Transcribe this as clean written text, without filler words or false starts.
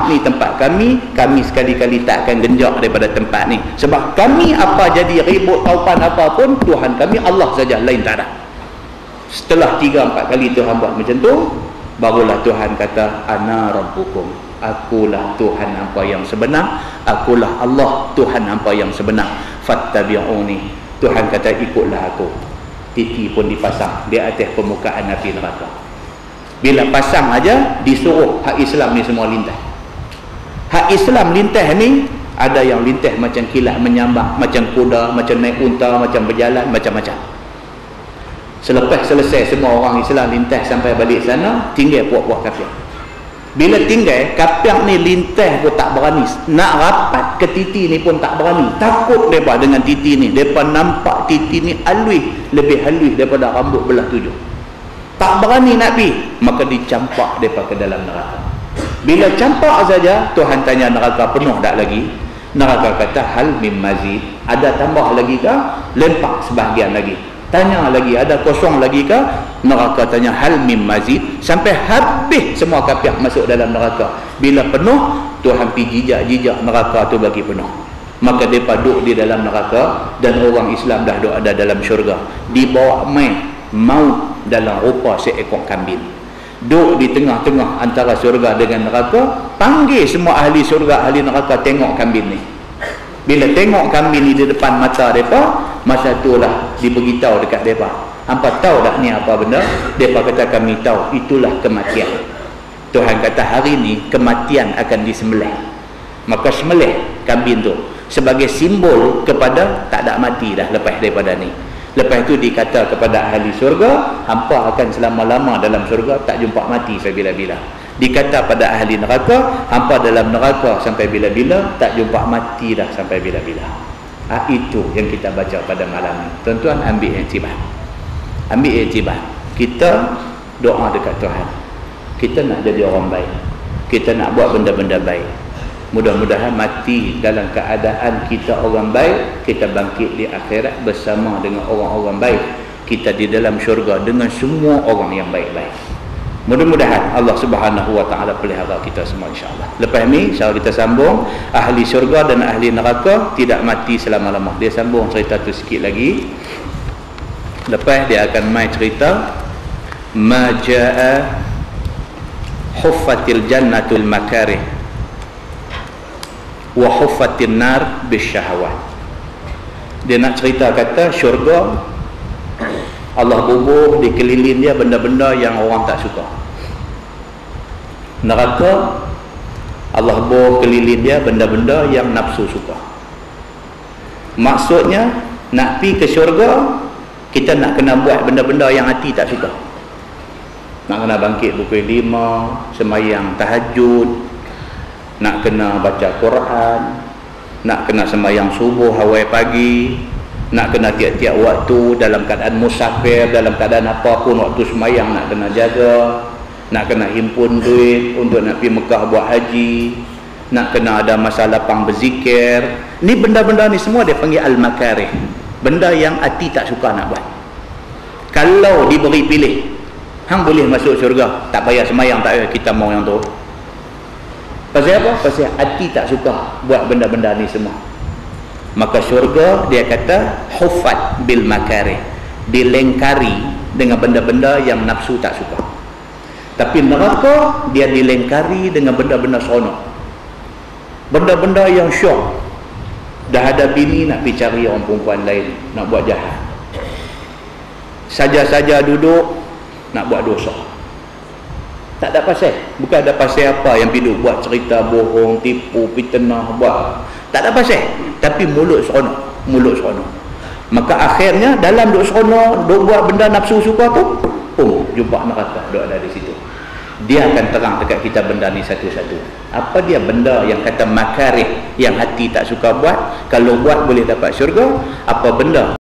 ni tempat kami sekali-kali tak akan genjak daripada tempat ni. Sebab kami apa jadi ribut taupan apa pun, Tuhan kami Allah saja, lain tak ada. Setelah 3-4 kali Tuhan buat macam tu, barulah Tuhan kata, ana rabbukum, akulah Tuhan hampa yang sebenar, akulah Allah Tuhan hampa yang sebenar, fattabi'uni. Tuhan kata, ikutlah aku. Titi pun dipasang di atas permukaan api neraka. Bila pasang aja, disuruh hak Islam ni semua lintas. Hak Islam lintas ni, ada yang lintas macam kilat menyambar, macam kuda, macam naik unta, macam berjalan, macam-macam. Selepas selesai semua orang Islam lintas sampai balik sana, tinggal puak-puak kafir. Bila tinggal, kafir ni lintas pun tak berani. Nak rapat ke titi ni pun tak berani. Takut mereka dengan titi ni. Mereka nampak titi ni halus, lebih halus daripada rambut belah 7. Tak berani nak pergi, maka dicampak mereka ke dalam neraka. Bila campak saja, Tuhan tanya neraka, penuh tak lagi? Neraka kata, hal mim mazid, ada tambah lagi ke? Lempak sebahagian lagi. Tanya lagi, ada kosong lagi ke? Neraka tanya, hal mim mazid, sampai habis semua kafir masuk dalam neraka. Bila penuh, Tuhan pergi jijak-jijak neraka tu bagi penuh. Maka mereka duduk di dalam neraka, dan orang Islam dah duduk ada dalam syurga. Dibawa main maut dalam rupa seekor kambing. Duduk di tengah-tengah antara syurga dengan neraka, panggil semua ahli syurga, ahli neraka tengok kambing ni. Bila tengok kambing ni di depan mata mereka, masa itulah diberitahu dekat mereka, hampa tahu tak ni apa benda? Mereka kata, kami tahu, itulah kematian. Tuhan kata, hari ni kematian akan disembelih. Maka sembelih kambing tu sebagai simbol kepada tak ada mati dah lepas daripada ni. Lepas itu dikata kepada ahli syurga, hampa akan selama-lama dalam syurga, tak jumpa mati sampai bila-bila. Dikata pada ahli neraka, hampa dalam neraka sampai bila-bila, tak jumpa mati dah sampai bila-bila. Itu yang kita baca pada malam ni. Tuan-tuan, ambil iktibar. Ambil iktibar. Kita doa dekat Tuhan. Kita nak jadi orang baik. Kita nak buat benda-benda baik. Mudah-mudahan mati dalam keadaan kita orang baik, kita bangkit di akhirat bersama dengan orang-orang baik. Kita di dalam syurga dengan semua orang yang baik-baik. Mudah-mudahan Allah Subhanahu wa taala pelihara kita semua, insya-Allah. Lepas ni insya-Allah kita sambung ahli syurga dan ahli neraka tidak mati selama-lama. Dia sambung cerita tu sikit lagi. Lepas dia akan mai cerita ma jaa huffatil jannatul makarih wa huffatin nar bisyahawat. Dia nak cerita kata syurga Allah bubuh di keliling dia benda-benda yang orang tak suka. Neraka Allah bubuh keliling dia benda-benda yang nafsu suka. Maksudnya nak pi ke syurga, kita nak kena buat benda-benda yang hati tak suka. Nak kena bangkit pukul 5, sembahyang tahajud, nak kena baca Quran, nak kena sembahyang subuh awal pagi, nak kena tiap-tiap waktu dalam keadaan musafir, dalam keadaan apapun waktu sembahyang nak kena jaga, nak kena himpun duit untuk nak pergi Mekah buat haji, nak kena ada masa lapang berzikir. Ni benda-benda ni semua dia panggil al-makarih, benda yang hati tak suka nak buat. Kalau diberi pilih, hang boleh masuk syurga, tak payah sembahyang, tak payah, kita mau yang tu. Pasal apa? Pasal hati tak suka buat benda-benda ni semua. Maka syurga dia kata huffat bil makarih, dilengkari dengan benda-benda yang nafsu tak suka. Tapi neraka dia dilengkari dengan benda-benda seronok, benda-benda yang syok. Dah ada bini nak pergi cari orang perempuan lain, nak buat jahat. Saja-saja duduk nak buat dosa. Tak ada pasal. Bukan ada pasal apa yang pergi buat cerita bohong, tipu, fitnah, buat. Tak ada pasal. Tapi mulut seronok, mulut seronok. Maka akhirnya dalam duk seronok, duk buat benda nafsu suka tu, jumpa neraka duk ada di situ. Dia akan terang dekat kita benda ni satu-satu. Apa dia benda yang kata makarih, yang hati tak suka buat, kalau buat boleh dapat syurga? Apa benda